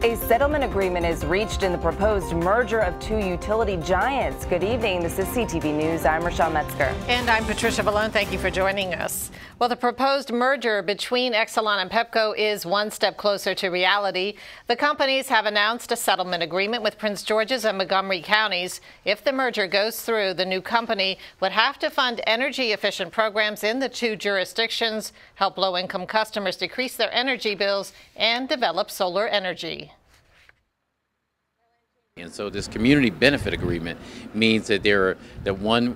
A settlement agreement is reached in the proposed merger of two utility giants. Good evening. This is CTV News. I'm Rochelle Metzger. And I'm Patricia Valone. Thank you for joining us. Well, the proposed merger between Exelon and Pepco is one step closer to reality. The companies have announced a settlement agreement with Prince George's and Montgomery counties. If the merger goes through, the new company would have to fund energy-efficient programs in the two jurisdictions, help low-income customers decrease their energy bills, and develop solar energy. And so this community benefit agreement means that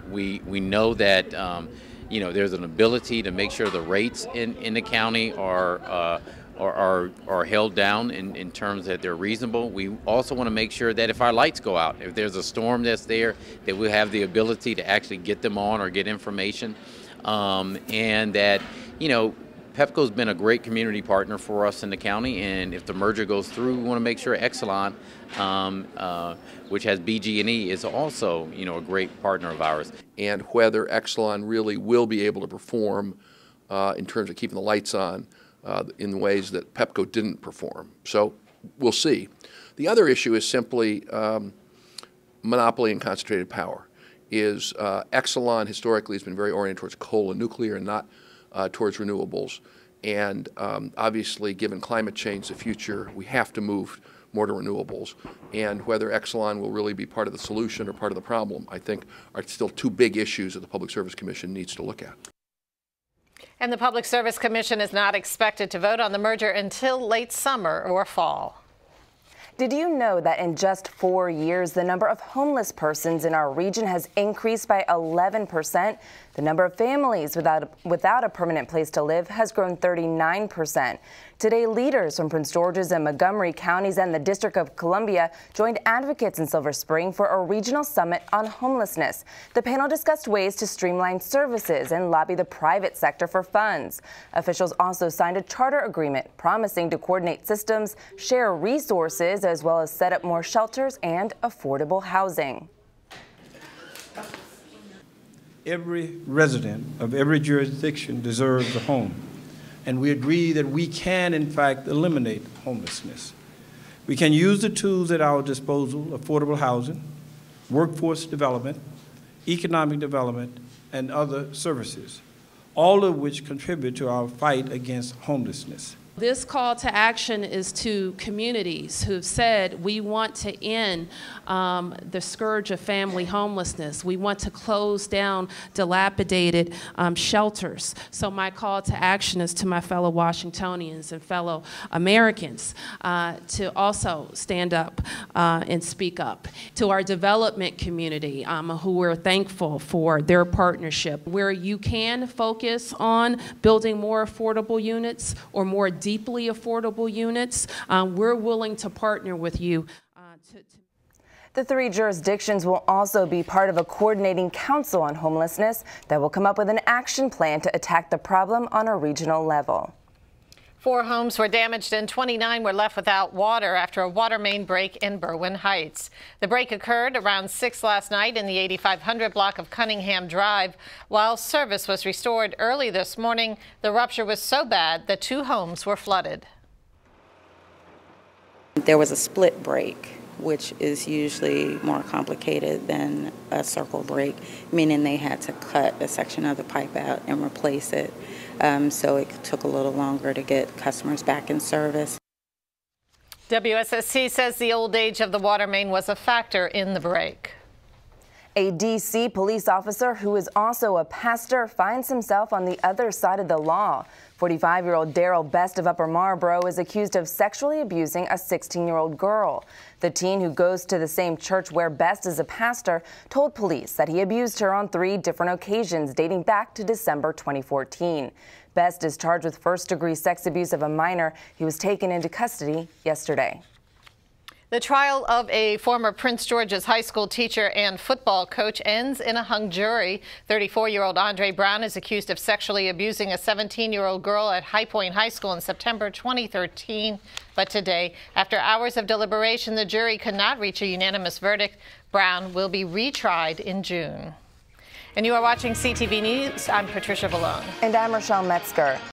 we know that there's an ability to make sure the rates in the county are held down in terms that they're reasonable. We also want to make sure that if our lights go out, if there's a storm that's there, that we have the ability to actually get them on or get information, and that Pepco's been a great community partner for us in the county, and if the merger goes through, we want to make sure Exelon, which has BG&E, is also a great partner of ours. And whether Exelon really will be able to perform in terms of keeping the lights on in ways that Pepco didn't perform. So we'll see. The other issue is simply monopoly and concentrated power. Exelon historically has been very oriented towards coal and nuclear and not towards renewables, and obviously given climate change, the future, we have to move more to renewables, and whether Exelon will really be part of the solution or part of the problem, I think, are still two big issues that the Public Service Commission needs to look at. And the Public Service Commission is not expected to vote on the merger until late summer or fall. Did you know that in just 4 years, the number of homeless persons in our region has increased by 11%? The number of families without a permanent place to live has grown 39%. Today, leaders from Prince George's and Montgomery counties and the District of Columbia joined advocates in Silver Spring for a regional summit on homelessness. The panel discussed ways to streamline services and lobby the private sector for funds. Officials also signed a charter agreement promising to coordinate systems, share resources, as well as set up more shelters and affordable housing. Every resident of every jurisdiction deserves a home, and we agree that we can, in fact, eliminate homelessness. We can use the tools at our disposal: affordable housing, workforce development, economic development, and other services, all of which contribute to our fight against homelessness. This call to action is to communities who've said we want to end the scourge of family homelessness. We want to close down dilapidated shelters. So my call to action is to my fellow Washingtonians and fellow Americans to also stand up and speak up. To our development community, who we're thankful for their partnership, where you can focus on building more affordable units or more deeply affordable units, we're willing to partner with you. The three jurisdictions will also be part of a coordinating council on homelessness that will come up with an action plan to attack the problem on a regional level. 4 homes were damaged and 29 were left without water after a water main break in Berwyn Heights. The break occurred around 6 last night in the 8500 block of Cunningham Drive. While service was restored early this morning, the rupture was so bad that 2 homes were flooded. There was a split break, which is usually more complicated than a circle break, meaning they had to cut a section of the pipe out and replace it. So it took a little longer to get customers back in service. WSSC says the old age of the water main was a factor in the break. A D.C. police officer who is also a pastor finds himself on the other side of the law. 45-year-old Daryl Best of Upper Marlboro is accused of sexually abusing a 16-year-old girl. The teen, who goes to the same church where Best is a pastor, told police that he abused her on 3 different occasions dating back to December 2014. Best is charged with first-degree sex abuse of a minor. He was taken into custody yesterday. The trial of a former Prince George's high school teacher and football coach ends in a hung jury. 34-year-old Andre Brown is accused of sexually abusing a 17-year-old girl at High Point High School in September 2013. But today, after hours of deliberation, the jury could not reach a unanimous verdict. Brown will be retried in June. And you are watching CTV News. I'm Patricia Valone. And I'm Rochelle Metzger.